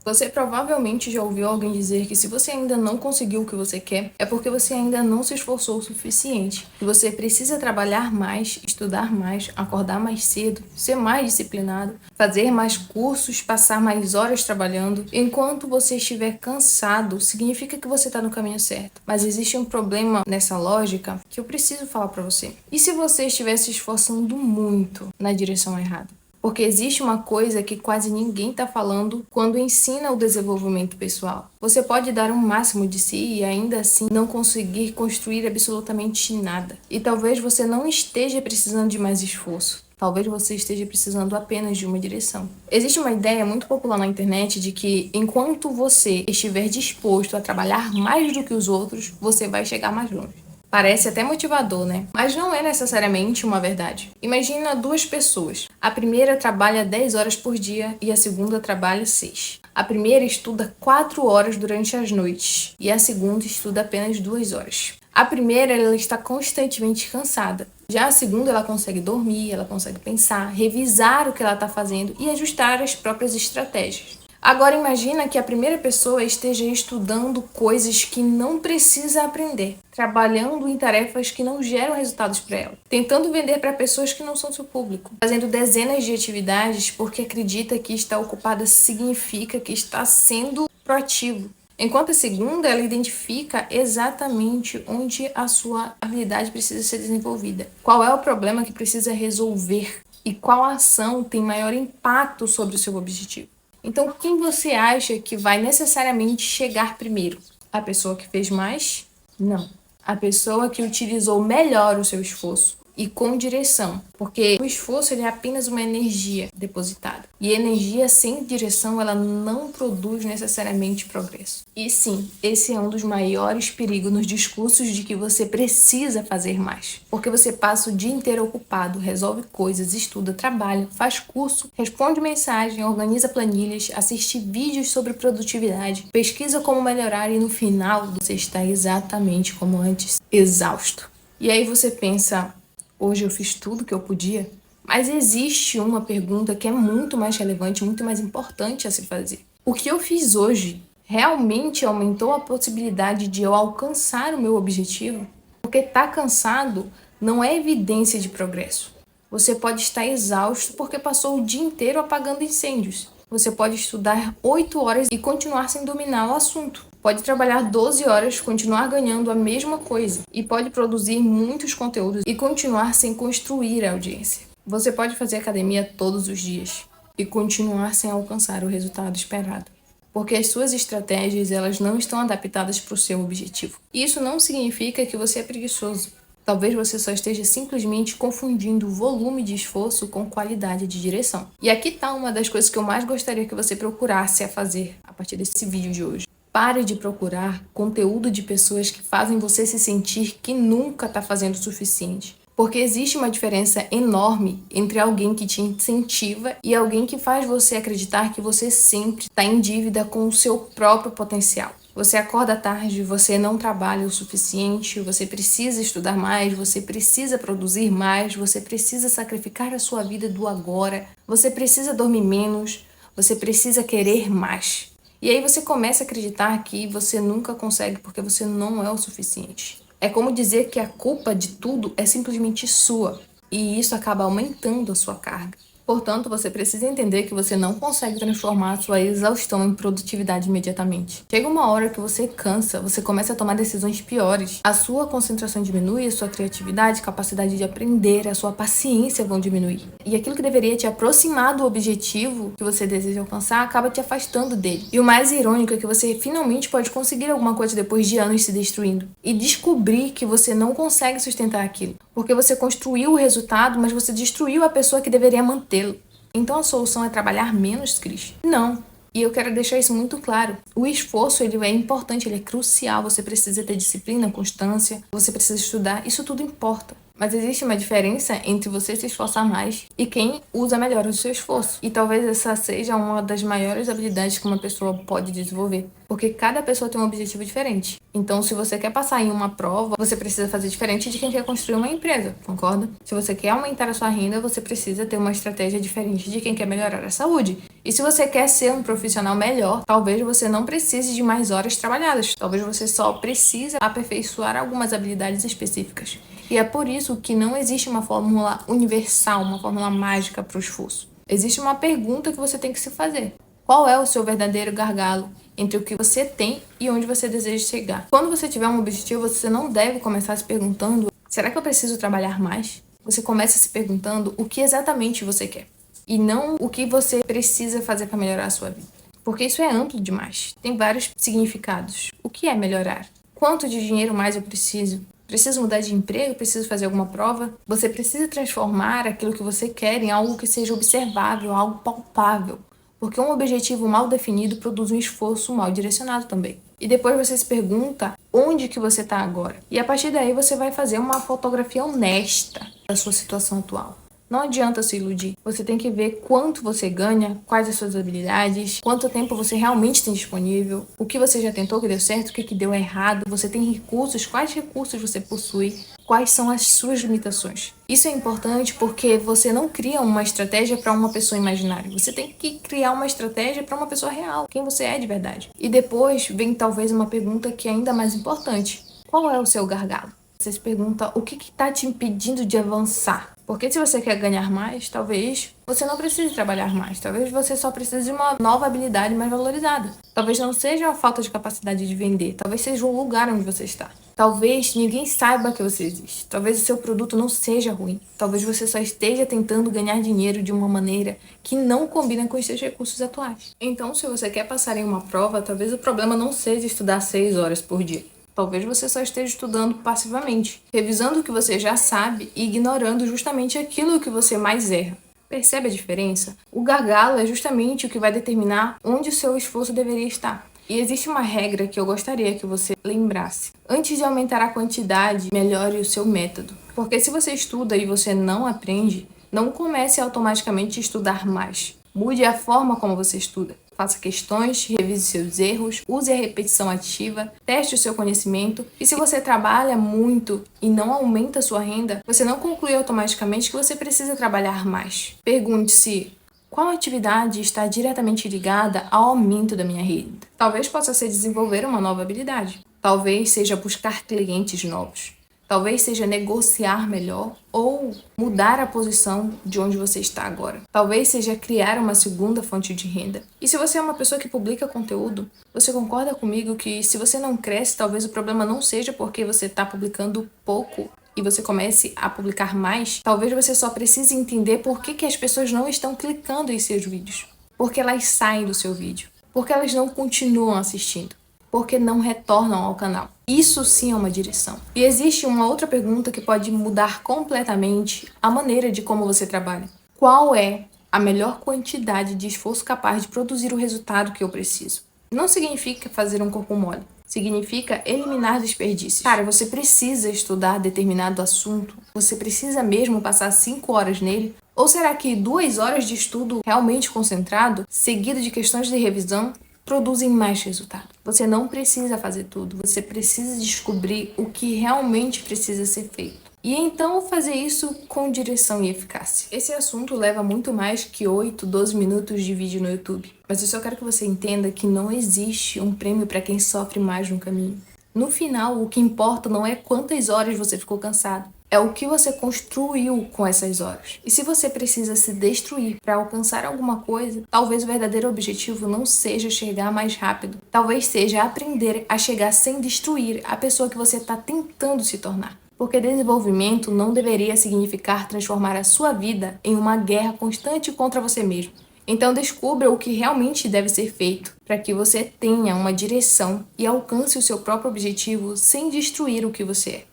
Você provavelmente já ouviu alguém dizer que se você ainda não conseguiu o que você quer, é porque você ainda não se esforçou o suficiente. Que você precisa trabalhar mais, estudar mais, acordar mais cedo, ser mais disciplinado, fazer mais cursos, passar mais horas trabalhando. Enquanto você estiver cansado, significa que você está no caminho certo. Mas existe um problema nessa lógica que eu preciso falar para você. E se você estiver se esforçando muito na direção errada? Porque existe uma coisa que quase ninguém está falando quando ensina o desenvolvimento pessoal. Você pode dar o máximo de si e ainda assim não conseguir construir absolutamente nada. E talvez você não esteja precisando de mais esforço. Talvez você esteja precisando apenas de uma direção. Existe uma ideia muito popular na internet de que enquanto você estiver disposto a trabalhar mais do que os outros, você vai chegar mais longe. Parece até motivador, né? Mas não é necessariamente uma verdade. Imagina duas pessoas. A primeira trabalha 10 horas por dia e a segunda trabalha 6. A primeira estuda 4 horas durante as noites e a segunda estuda apenas 2 horas. A primeira, ela está constantemente cansada. Já a segunda, ela consegue dormir, ela consegue pensar, revisar o que ela está fazendo e ajustar as próprias estratégias. Agora imagina que a primeira pessoa esteja estudando coisas que não precisa aprender, trabalhando em tarefas que não geram resultados para ela, tentando vender para pessoas que não são seu público, fazendo dezenas de atividades porque acredita que estar ocupada significa que está sendo proativo. Enquanto a segunda, ela identifica exatamente onde a sua habilidade precisa ser desenvolvida, qual é o problema que precisa resolver e qual ação tem maior impacto sobre o seu objetivo. Então, quem você acha que vai necessariamente chegar primeiro? A pessoa que fez mais? Não. A pessoa que utilizou melhor o seu esforço e com direção, porque o esforço ele é apenas uma energia depositada. E energia sem direção, ela não produz necessariamente progresso. E sim, esse é um dos maiores perigos nos discursos de que você precisa fazer mais. Porque você passa o dia inteiro ocupado, resolve coisas, estuda, trabalha, faz curso, responde mensagem, organiza planilhas, assiste vídeos sobre produtividade, pesquisa como melhorar e no final você está exatamente como antes, exausto. E aí você pensa, hoje eu fiz tudo que eu podia? Mas existe uma pergunta que é muito mais relevante, muito mais importante a se fazer. O que eu fiz hoje realmente aumentou a possibilidade de eu alcançar o meu objetivo? Porque estar cansado não é evidência de progresso. Você pode estar exausto porque passou o dia inteiro apagando incêndios. Você pode estudar 8 horas e continuar sem dominar o assunto. Pode trabalhar 12 horas, continuar ganhando a mesma coisa. E pode produzir muitos conteúdos e continuar sem construir a audiência. Você pode fazer academia todos os dias e continuar sem alcançar o resultado esperado. Porque as suas estratégias elas não estão adaptadas para o seu objetivo. Isso não significa que você é preguiçoso. Talvez você só esteja simplesmente confundindo volume de esforço com qualidade de direção. E aqui está uma das coisas que eu mais gostaria que você procurasse a fazer a partir desse vídeo de hoje. Pare de procurar conteúdo de pessoas que fazem você se sentir que nunca está fazendo o suficiente. Porque existe uma diferença enorme entre alguém que te incentiva e alguém que faz você acreditar que você sempre está em dívida com o seu próprio potencial. Você acorda tarde, você não trabalha o suficiente, você precisa estudar mais, você precisa produzir mais, você precisa sacrificar a sua vida do agora, você precisa dormir menos, você precisa querer mais. E aí você começa a acreditar que você nunca consegue porque você não é o suficiente. É como dizer que a culpa de tudo é simplesmente sua, e isso acaba aumentando a sua carga. Portanto, você precisa entender que você não consegue transformar a sua exaustão em produtividade imediatamente. Chega uma hora que você cansa, você começa a tomar decisões piores. A sua concentração diminui, a sua criatividade, capacidade de aprender, a sua paciência vão diminuir. E aquilo que deveria te aproximar do objetivo que você deseja alcançar acaba te afastando dele. E o mais irônico é que você finalmente pode conseguir alguma coisa depois de anos se destruindo. E descobrir que você não consegue sustentar aquilo. Porque você construiu o resultado, mas você destruiu a pessoa que deveria mantê-lo. Então a solução é trabalhar menos, Cris? Não. E eu quero deixar isso muito claro. O esforço, ele é importante, ele é crucial. Você precisa ter disciplina, constância, você precisa estudar. Isso tudo importa. Mas existe uma diferença entre você se esforçar mais e quem usa melhor o seu esforço. E talvez essa seja uma das maiores habilidades que uma pessoa pode desenvolver. Porque cada pessoa tem um objetivo diferente. Então, se você quer passar em uma prova, você precisa fazer diferente de quem quer construir uma empresa, concorda? Se você quer aumentar a sua renda, você precisa ter uma estratégia diferente de quem quer melhorar a saúde. E se você quer ser um profissional melhor, talvez você não precise de mais horas trabalhadas. Talvez você só precise aperfeiçoar algumas habilidades específicas. E é por isso que não existe uma fórmula universal, uma fórmula mágica para o esforço. Existe uma pergunta que você tem que se fazer. Qual é o seu verdadeiro gargalo entre o que você tem e onde você deseja chegar? Quando você tiver um objetivo, você não deve começar se perguntando: será que eu preciso trabalhar mais? Você começa se perguntando o que exatamente você quer e não o que você precisa fazer para melhorar a sua vida. Porque isso é amplo demais. Tem vários significados. O que é melhorar? Quanto de dinheiro mais eu preciso? Preciso mudar de emprego? Preciso fazer alguma prova? Você precisa transformar aquilo que você quer em algo que seja observável, algo palpável. Porque um objetivo mal definido produz um esforço mal direcionado também. E depois você se pergunta onde que você está agora. E a partir daí você vai fazer uma fotografia honesta da sua situação atual. Não adianta se iludir. Você tem que ver quanto você ganha, quais as suas habilidades, quanto tempo você realmente tem disponível, o que você já tentou que deu certo, o que deu errado, você tem recursos, quais recursos você possui, quais são as suas limitações. Isso é importante porque você não cria uma estratégia para uma pessoa imaginária. Você tem que criar uma estratégia para uma pessoa real, quem você é de verdade. E depois vem talvez uma pergunta que é ainda mais importante. Qual é o seu gargalo? Você se pergunta o que está te impedindo de avançar. Porque se você quer ganhar mais, talvez você não precise trabalhar mais. Talvez você só precise de uma nova habilidade mais valorizada. Talvez não seja a falta de capacidade de vender. Talvez seja o lugar onde você está. Talvez ninguém saiba que você existe. Talvez o seu produto não seja ruim. Talvez você só esteja tentando ganhar dinheiro de uma maneira que não combina com os seus recursos atuais. Então, se você quer passar em uma prova, talvez o problema não seja estudar 6 horas por dia. Talvez você só esteja estudando passivamente, revisando o que você já sabe e ignorando justamente aquilo que você mais erra. Percebe a diferença? O gargalo é justamente o que vai determinar onde o seu esforço deveria estar. E existe uma regra que eu gostaria que você lembrasse. Antes de aumentar a quantidade, melhore o seu método. Porque se você estuda e você não aprende, não comece automaticamente a estudar mais. Mude a forma como você estuda. Faça questões, revise seus erros, use a repetição ativa, teste o seu conhecimento. E se você trabalha muito e não aumenta a sua renda, você não conclui automaticamente que você precisa trabalhar mais. Pergunte-se: qual atividade está diretamente ligada ao aumento da minha renda? Talvez possa ser desenvolver uma nova habilidade. Talvez seja buscar clientes novos. Talvez seja negociar melhor ou mudar a posição de onde você está agora. Talvez seja criar uma segunda fonte de renda. E se você é uma pessoa que publica conteúdo, você concorda comigo que se você não cresce, talvez o problema não seja porque você está publicando pouco e você comece a publicar mais? Talvez você só precise entender por que as pessoas não estão clicando em seus vídeos. Porque elas saem do seu vídeo. Porque elas não continuam assistindo. Porque não retornam ao canal. Isso sim é uma direção. E existe uma outra pergunta que pode mudar completamente a maneira de como você trabalha. Qual é a melhor quantidade de esforço capaz de produzir o resultado que eu preciso? Não significa fazer um corpo mole. Significa eliminar desperdícios. Cara, você precisa estudar determinado assunto? Você precisa mesmo passar 5 horas nele? Ou será que 2 horas de estudo realmente concentrado, seguido de questões de revisão, produzem mais resultado? Você não precisa fazer tudo, você precisa descobrir o que realmente precisa ser feito. E então fazer isso com direção e eficácia. Esse assunto leva muito mais que 8, 12 minutos de vídeo no YouTube. Mas eu só quero que você entenda que não existe um prêmio para quem sofre mais no caminho. No final, o que importa não é quantas horas você ficou cansado. É o que você construiu com essas horas. E se você precisa se destruir para alcançar alguma coisa, talvez o verdadeiro objetivo não seja chegar mais rápido. Talvez seja aprender a chegar sem destruir a pessoa que você está tentando se tornar. Porque desenvolvimento não deveria significar transformar a sua vida em uma guerra constante contra você mesmo. Então descubra o que realmente deve ser feito para que você tenha uma direção e alcance o seu próprio objetivo sem destruir o que você é.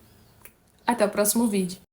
Até o próximo vídeo.